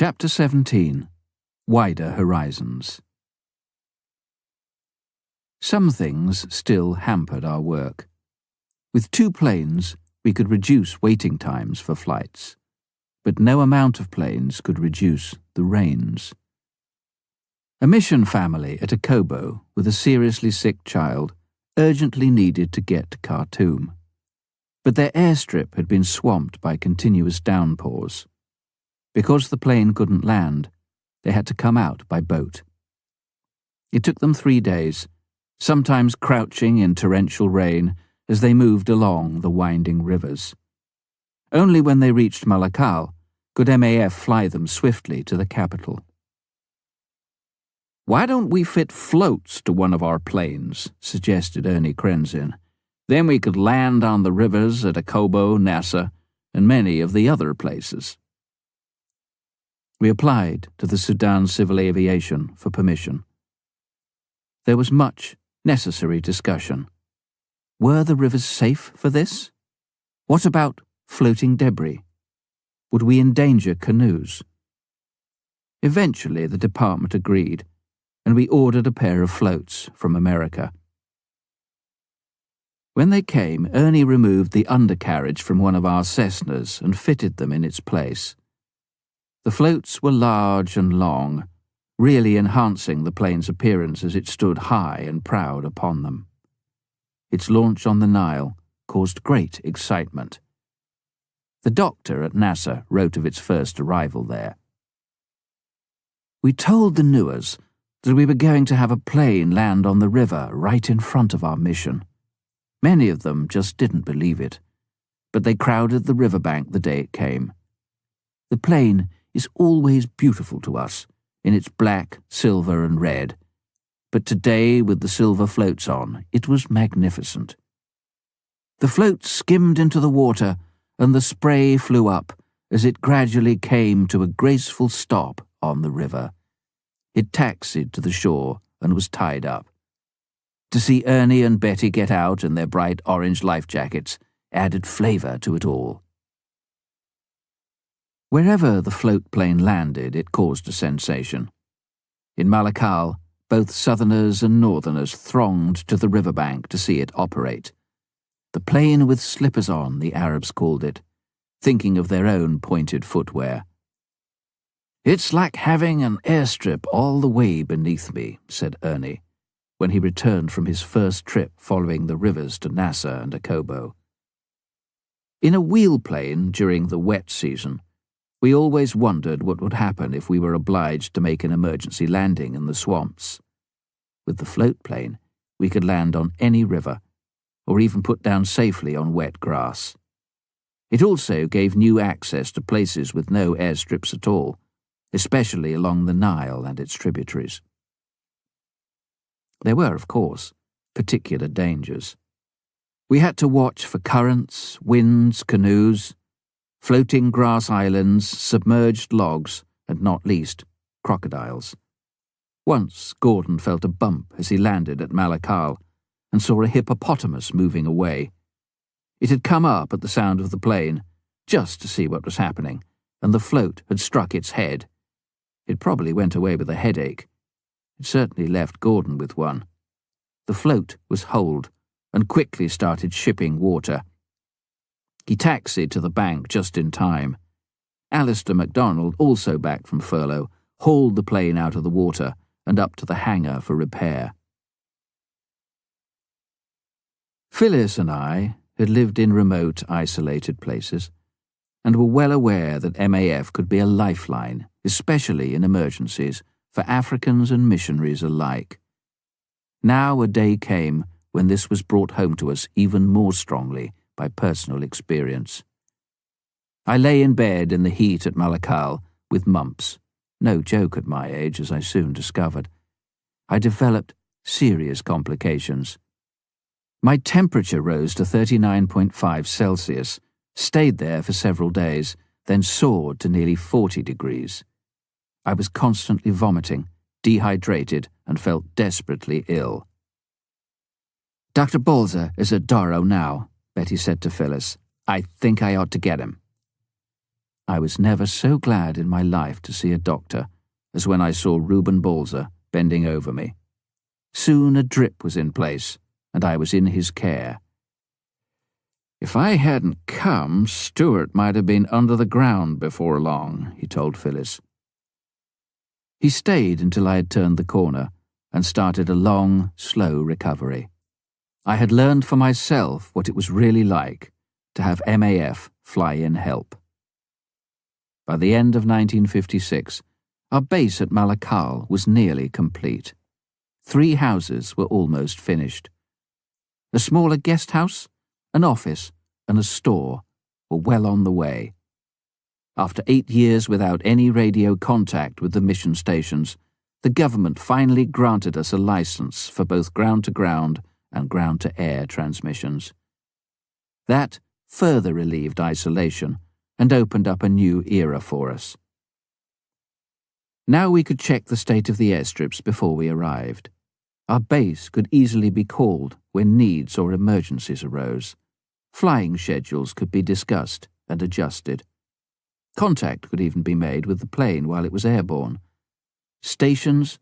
Chapter 17. Wider Horizons. Some things still hampered our work. With 2 planes, we could reduce waiting times for flights, but no amount of planes could reduce the rains. A mission family at Akobo with a seriously sick child urgently needed to get to Khartoum, but their airstrip had been swamped by continuous downpours. Because the plane couldn't land, they had to come out by boat. It took them 3 days, sometimes crouching in torrential rain as they moved along the winding rivers. Only when they reached Malakal could MAF fly them swiftly to the capital. "Why don't we fit floats to one of our planes?" suggested Ernie Krenzin. "Then we could land on the rivers at Akobo, Nasser, and many of the other places." We applied to the Sudan Civil Aviation for permission. There was much necessary discussion. Were the rivers safe for this? What about floating debris? Would we endanger canoes? Eventually the department agreed, and we ordered a pair of floats from America. When they came, Ernie removed the undercarriage from one of our Cessnas and fitted them in its place. The floats were large and long, really enhancing the plane's appearance as it stood high and proud upon them. Its launch on the Nile caused great excitement. The doctor at Nasser wrote of its first arrival there. "We told the Nuers that we were going to have a plane land on the river right in front of our mission. Many of them just didn't believe it, but they crowded the riverbank the day it came. The plane is always beautiful to us, in its black, silver and red, but today with the silver floats on, it was magnificent. The floats skimmed into the water and the spray flew up as it gradually came to a graceful stop on the river. It taxied to the shore and was tied up. To see Ernie and Betty get out in their bright orange life jackets added flavour to it all." Wherever the float plane landed, it caused a sensation. In Malakal, both Southerners and Northerners thronged to the riverbank to see it operate. The plane with slippers on, the Arabs called it, thinking of their own pointed footwear. "It's like having an airstrip all the way beneath me," said Ernie, when he returned from his first trip following the rivers to Nasser and Akobo. In a wheelplane during the wet season, we always wondered what would happen if we were obliged to make an emergency landing in the swamps. With the float plane, we could land on any river, or even put down safely on wet grass. It also gave new access to places with no airstrips at all, especially along the Nile and its tributaries. There were, of course, particular dangers. We had to watch for currents, winds, canoes, floating grass islands, submerged logs, and not least, crocodiles. Once Gordon felt a bump as he landed at Malakal and saw a hippopotamus moving away. It had come up at the sound of the plane, just to see what was happening, and the float had struck its head. It probably went away with a headache. It certainly left Gordon with one. The float was holed and quickly started shipping water. He taxied to the bank just in time. Alistair MacDonald, also back from furlough, hauled the plane out of the water and up to the hangar for repair. Phyllis and I had lived in remote, isolated places, and were well aware that MAF could be a lifeline, especially in emergencies, for Africans and missionaries alike. Now a day came when this was brought home to us even more strongly by personal experience. I lay in bed in the heat at Malakal with mumps. No joke at my age, as I soon discovered. I developed serious complications. My temperature rose to 39.5 Celsius, stayed there for several days, then soared to nearly 40 degrees. I was constantly vomiting, dehydrated, and felt desperately ill. "Dr. Bolzer is at Daro now," Betty said to Phyllis. "I think I ought to get him." I was never so glad in my life to see a doctor as when I saw Reuben Balzer bending over me. Soon a drip was in place, and I was in his care. "If I hadn't come, Stuart might have been under the ground before long," he told Phyllis. He stayed until I had turned the corner and started a long, slow recovery. I had learned for myself what it was really like to have MAF fly in help. By the end of 1956, our base at Malakal was nearly complete. 3 houses were almost finished. A smaller guest house, an office, and a store were well on the way. After 8 years without any radio contact with the mission stations, the government finally granted us a license for both ground-to-ground and ground-to-air transmissions. That further relieved isolation and opened up a new era for us. Now we could check the state of the airstrips before we arrived. Our base could easily be called when needs or emergencies arose. Flying schedules could be discussed and adjusted. Contact could even be made with the plane while it was airborne. Stations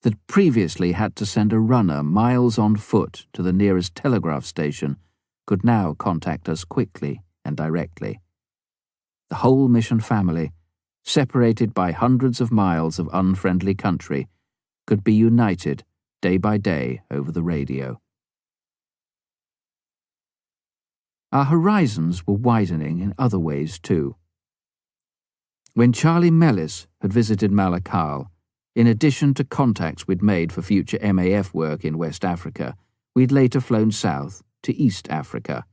that previously had to send a runner miles on foot to the nearest telegraph station could now contact us quickly and directly. The whole mission family, separated by hundreds of miles of unfriendly country, could be united day by day over the radio. Our horizons were widening in other ways too. When Charlie Mellis had visited Malakal, in addition to contacts we'd made for future MAF work in West Africa, we'd later flown south to East Africa.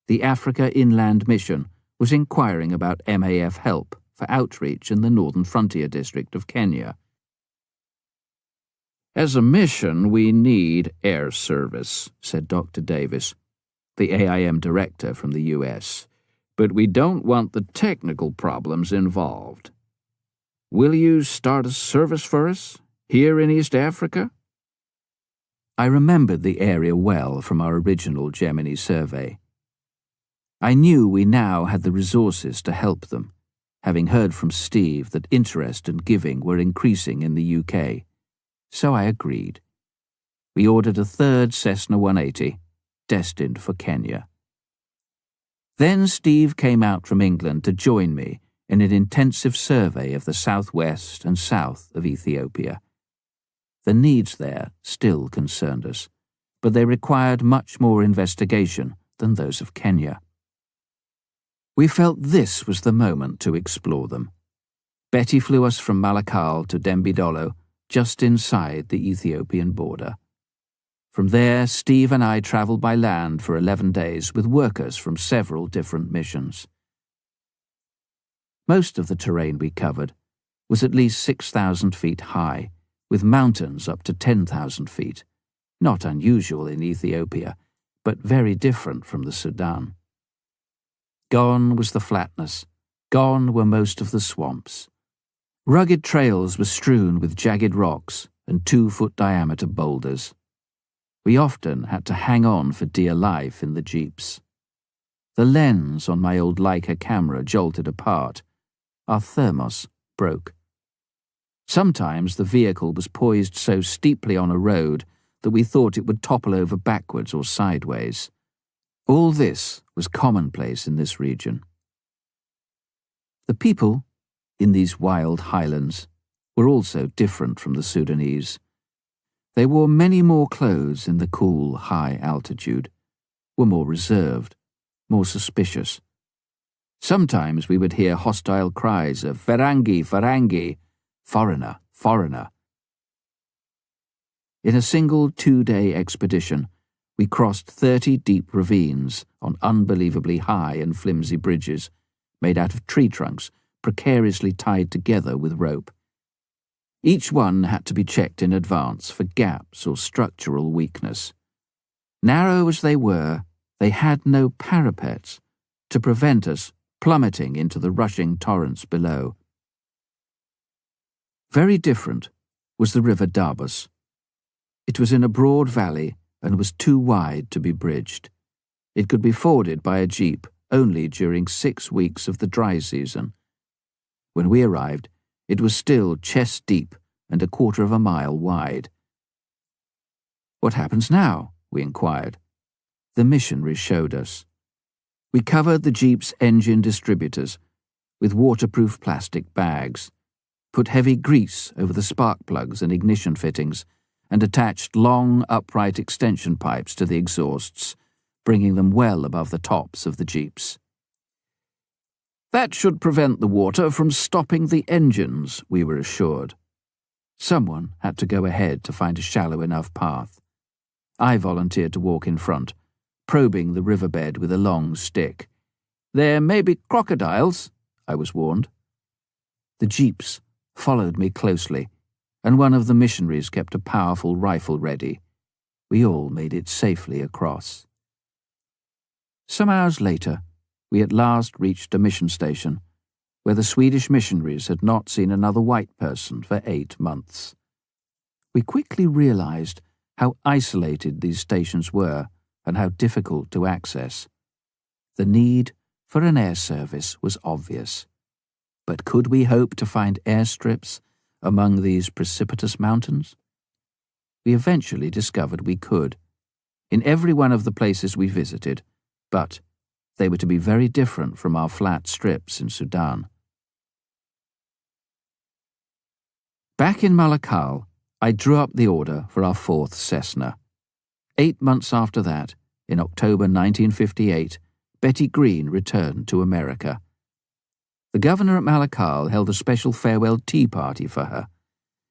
The Africa Inland Mission was inquiring about MAF help for outreach in the Northern Frontier District of Kenya. "As a mission, we need air service," said Dr. Davis, the AIM director from the US, "but we don't want the technical problems involved. Will you start a service for us here in East Africa?" I remembered the area well from our original Gemini survey. I knew we now had the resources to help them, having heard from Steve that interest and giving were increasing in the UK. So I agreed. We ordered a 3rd Cessna 180, destined for Kenya. Then Steve came out from England to join me in an intensive survey of the southwest and south of Ethiopia. The needs there still concerned us, but they required much more investigation than those of Kenya. We felt this was the moment to explore them. Betty flew us from Malakal to Dembidolo, just inside the Ethiopian border. From there, Steve and I travelled by land for 11 days with workers from several different missions. Most of the terrain we covered was at least 6,000 feet high, with mountains up to 10,000 feet, not unusual in Ethiopia, but very different from the Sudan. Gone was the flatness, gone were most of the swamps. Rugged trails were strewn with jagged rocks and 2-foot diameter boulders. We often had to hang on for dear life in the jeeps. The lens on my old Leica camera jolted apart. Our thermos broke. Sometimes the vehicle was poised so steeply on a road that we thought it would topple over backwards or sideways. All this was commonplace in this region. The people in these wild highlands were also different from the Sudanese. They wore many more clothes in the cool, high altitude, were more reserved, more suspicious. Sometimes we would hear hostile cries of "Farangi, Farangi," foreigner, foreigner. In a single 2-day expedition, we crossed 30 deep ravines on unbelievably high and flimsy bridges, made out of tree trunks precariously tied together with rope. Each one had to be checked in advance for gaps or structural weakness. Narrow as they were, they had no parapets to prevent us plummeting into the rushing torrents below. Very different was the River Darbus. It was in a broad valley and was too wide to be bridged. It could be forded by a jeep only during 6 weeks of the dry season. When we arrived, it was still chest deep and 1/4 of a mile wide. "What happens now?" we inquired. The missionaries showed us. We covered the Jeep's engine distributors with waterproof plastic bags, put heavy grease over the spark plugs and ignition fittings, and attached long, upright extension pipes to the exhausts, bringing them well above the tops of the Jeeps. "That should prevent the water from stopping the engines," we were assured. Someone had to go ahead to find a shallow enough path. I volunteered to walk in front, probing the riverbed with a long stick. "There may be crocodiles," I was warned. The Jeeps followed me closely, and one of the missionaries kept a powerful rifle ready. We all made it safely across. Some hours later, we at last reached a mission station, where the Swedish missionaries had not seen another white person for 8 months. We quickly realized how isolated these stations were and how difficult to access. The need for an air service was obvious. But could we hope to find airstrips among these precipitous mountains? We eventually discovered we could, in every one of the places we visited, but they were to be very different from our flat strips in Sudan. Back in Malakal, I drew up the order for our 4th Cessna. 8 months after that, in October 1958, Betty Green returned to America. The governor at Malakal held a special farewell tea party for her.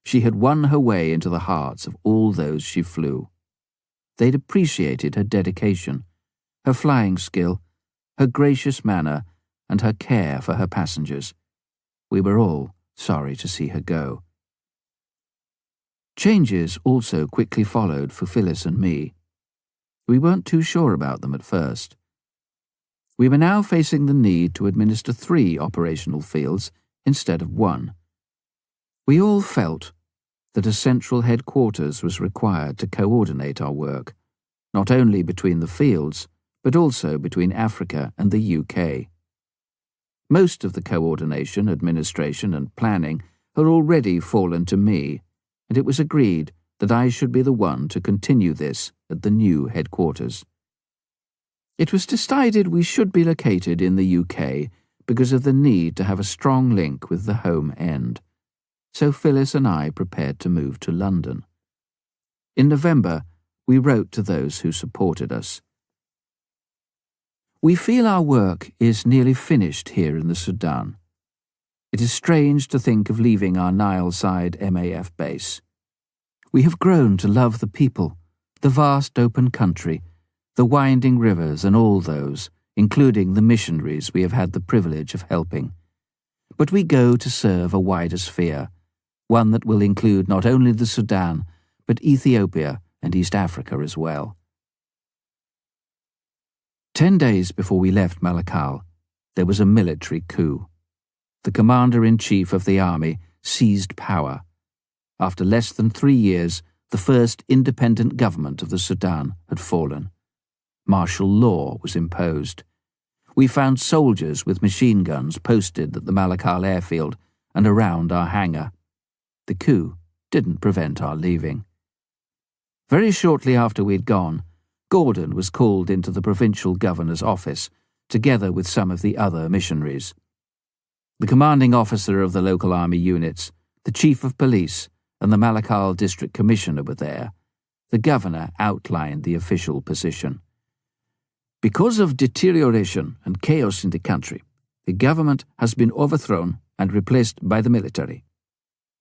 She had won her way into the hearts of all those she flew. They'd appreciated her dedication, her flying skill, her gracious manner, and her care for her passengers. We were all sorry to see her go. Changes also quickly followed for Phyllis and me. We weren't too sure about them at first. We were now facing the need to administer 3 operational fields instead of 1. We all felt that a central headquarters was required to coordinate our work, not only between the fields, but also between Africa and the UK. Most of the coordination, administration, and planning had already fallen to me, and it was agreed that I should be the one to continue this at the new headquarters. It was decided we should be located in the UK because of the need to have a strong link with the home end, so Phyllis and I prepared to move to London. In November, we wrote to those who supported us. "We feel our work is nearly finished here in the Sudan. It is strange to think of leaving our Nile-side MAF base. We have grown to love the people, the vast open country, the winding rivers and all those, including the missionaries we have had the privilege of helping. But we go to serve a wider sphere, one that will include not only the Sudan, but Ethiopia and East Africa as well." 10 days before we left Malakal, there was a military coup. The commander-in-chief of the army seized power. After less than 3 years, the first independent government of the Sudan had fallen. Martial law was imposed. We found soldiers with machine guns posted at the Malakal airfield and around our hangar. The coup didn't prevent our leaving. Very shortly after we'd gone, Gordon was called into the provincial governor's office, together with some of the other missionaries. The commanding officer of the local army units, the chief of police, and the Malakal district commissioner were there. The governor outlined the official position. "Because of deterioration and chaos in the country, the government has been overthrown and replaced by the military.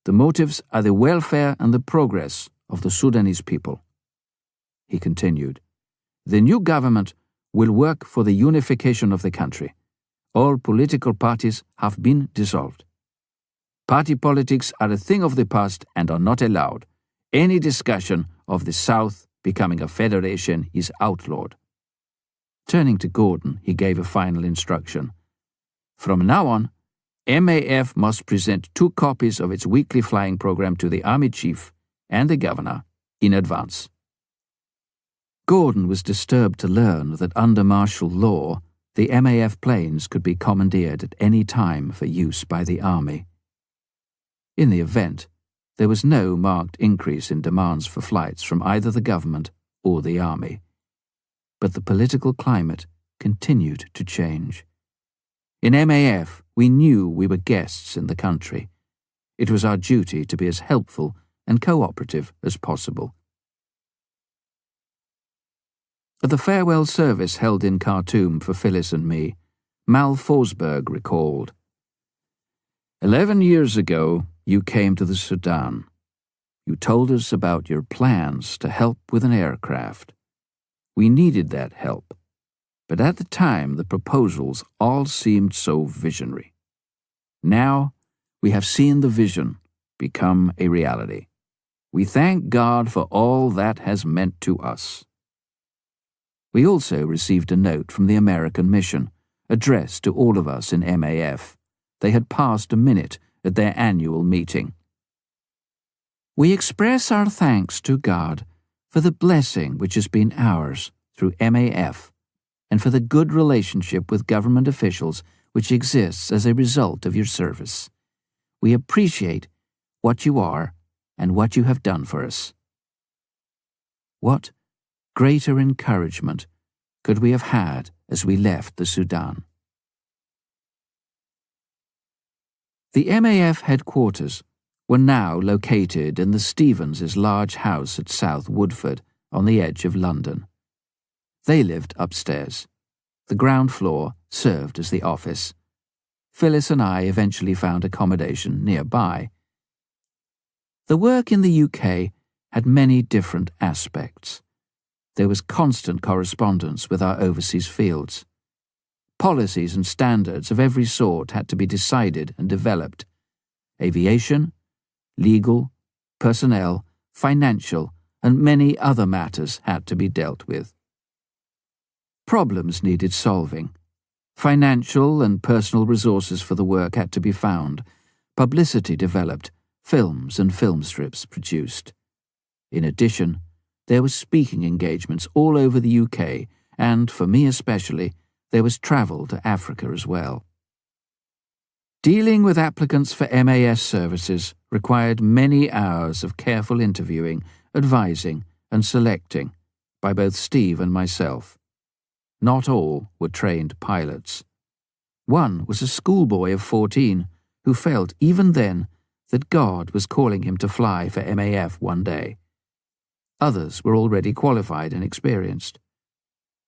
The motives are the welfare and the progress of the Sudanese people." He continued, "The new government will work for the unification of the country. All political parties have been dissolved. Party politics are a thing of the past and are not allowed. Any discussion of the South becoming a federation is outlawed." Turning to Gordon, he gave a final instruction. "From now on, MAF must present 2 copies of its weekly flying program to the army chief and the governor in advance." Gordon was disturbed to learn that under martial law, The MAF planes could be commandeered at any time for use by the Army. In the event, there was no marked increase in demands for flights from either the government or the Army. But the political climate continued to change. In MAF, we knew we were guests in the country. It was our duty to be as helpful and cooperative as possible. At the farewell service held in Khartoum for Phyllis and me, Mal Forsberg recalled, 11 years ago, you came to the Sudan. You told us about your plans to help with an aircraft. We needed that help, but at the time the proposals all seemed so visionary. Now, we have seen the vision become a reality. We thank God for all that has meant to us. We also received a note from the American mission, addressed to all of us in MAF. They had passed a minute at their annual meeting. We express our thanks to God for the blessing which has been ours through MAF and for the good relationship with government officials which exists as a result of your service. We appreciate what you are and what you have done for us. What greater encouragement could we have had as we left the Sudan? The MAF headquarters were now located in the Stevens' large house at South Woodford, on the edge of London. They lived upstairs. The ground floor served as the office. Phyllis and I eventually found accommodation nearby. The work in the UK had many different aspects. There was constant correspondence with our overseas fields. Policies and standards of every sort had to be decided and developed. Aviation, legal, personnel, financial, and many other matters had to be dealt with. Problems needed solving. Financial and personal resources for the work had to be found. Publicity developed, films and film strips produced. In addition, there were speaking engagements all over the UK, and, for me especially, there was travel to Africa as well. Dealing with applicants for MAS services required many hours of careful interviewing, advising, and selecting by both Steve and myself. Not all were trained pilots. One was a schoolboy of 14 who felt even then that God was calling him to fly for MAF one day. Others were already qualified and experienced.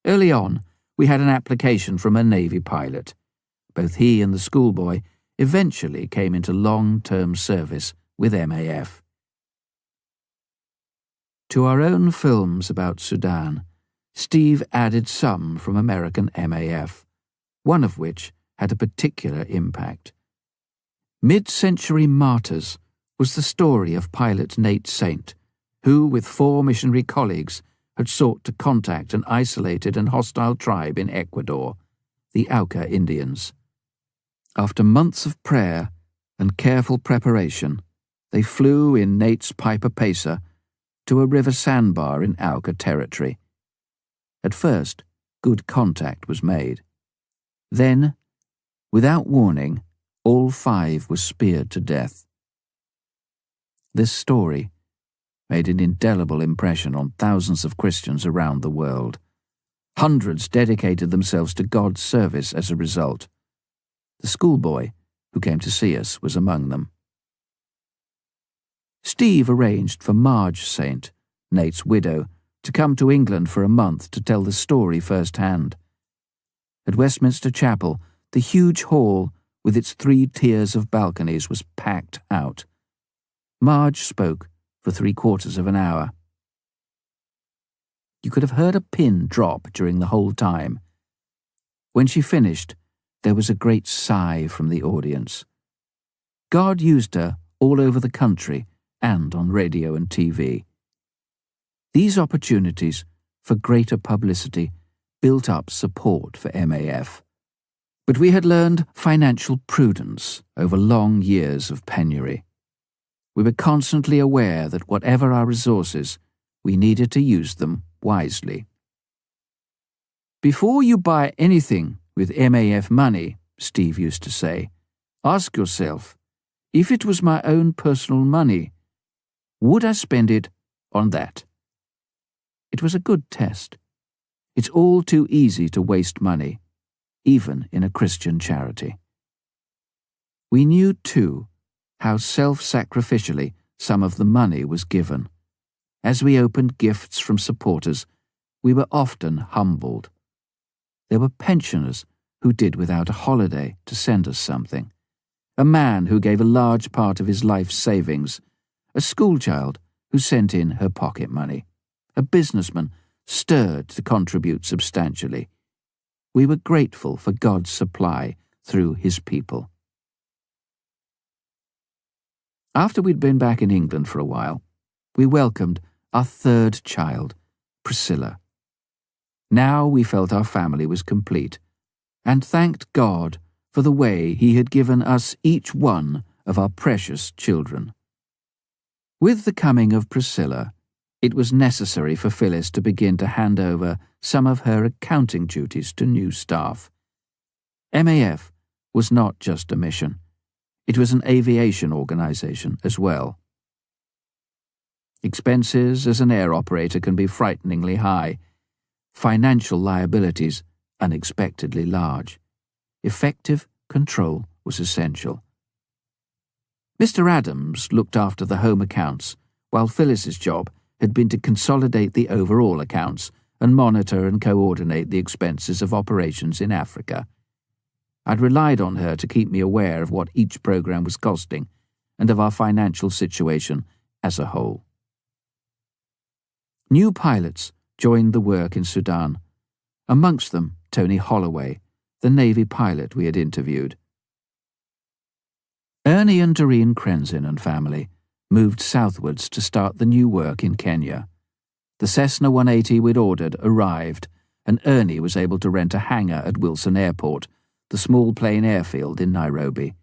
Early on, we had an application from a Navy pilot. Both he and the schoolboy eventually came into long-term service with MAF. To our own films about Sudan, Steve added some from American MAF, one of which had a particular impact. Mid-Century Martyrs was the story of pilot Nate Saint, who, with 4 missionary colleagues, had sought to contact an isolated and hostile tribe in Ecuador, the Auca Indians. After months of prayer and careful preparation, they flew in Nate's Piper Pacer to a river sandbar in Auca territory. At first, good contact was made. Then, without warning, all 5 were speared to death. This story made an indelible impression on thousands of Christians around the world. Hundreds dedicated themselves to God's service as a result. The schoolboy who came to see us was among them. Steve arranged for Marge Saint, Nate's widow, to come to England for a month to tell the story firsthand. At Westminster Chapel, the huge hall with its 3 tiers of balconies was packed out. Marge spoke for 3/4 of an hour. You could have heard a pin drop during the whole time. When she finished, there was a great sigh from the audience. God used her all over the country and on radio and TV. These opportunities for greater publicity built up support for MAF. But we had learned financial prudence over long years of penury. We were constantly aware that whatever our resources, we needed to use them wisely. Before you buy anything With MAF money, Steve used to say, ask yourself, if it was my own personal money, would I spend it on that? It was a good test. It's all too easy to waste money, even in a Christian charity. We knew, too, how self-sacrificially some of the money was given. As we opened gifts from supporters, we were often humbled. There were pensioners who did without a holiday to send us something, a man who gave a large part of his life's savings, a schoolchild who sent in her pocket money, a businessman stirred to contribute substantially. We were grateful for God's supply through his people. After we'd been back in England for a while, we welcomed our third child, Priscilla. Now we felt our family was complete, and thanked God for the way he had given us each one of our precious children. With the coming of Priscilla, it was necessary for Phyllis to begin to hand over some of her accounting duties to new staff. MAF was not just a mission. It was an aviation organization as well. Expenses as an air operator can be frighteningly high. Financial liabilities unexpectedly large. Effective control was essential. Mr. Adams looked after the home accounts, while Phyllis's job had been to consolidate the overall accounts and monitor and coordinate the expenses of operations in Africa. I'd relied on her to keep me aware of what each program was costing and of our financial situation as a whole. New pilots joined the work in Sudan, amongst them Tony Holloway, the Navy pilot we had interviewed. Ernie and Doreen Krenzin and family moved southwards to start the new work in Kenya. The Cessna 180 we'd ordered arrived, and Ernie was able to rent a hangar at Wilson Airport, the small plane airfield in Nairobi.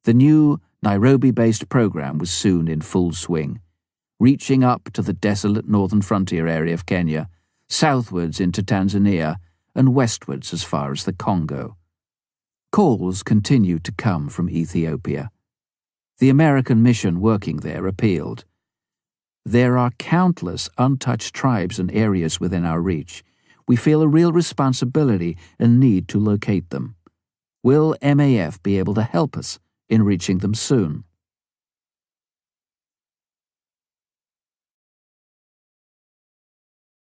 The new Nairobi-based program was soon in full swing, reaching up to the desolate northern frontier area of Kenya, southwards into Tanzania, and westwards as far as the Congo. Calls continued to come from Ethiopia. The American mission working there appealed. There are countless untouched tribes and areas within our reach. We feel a real responsibility and need to locate them. Will MAF be able to help us in reaching them soon?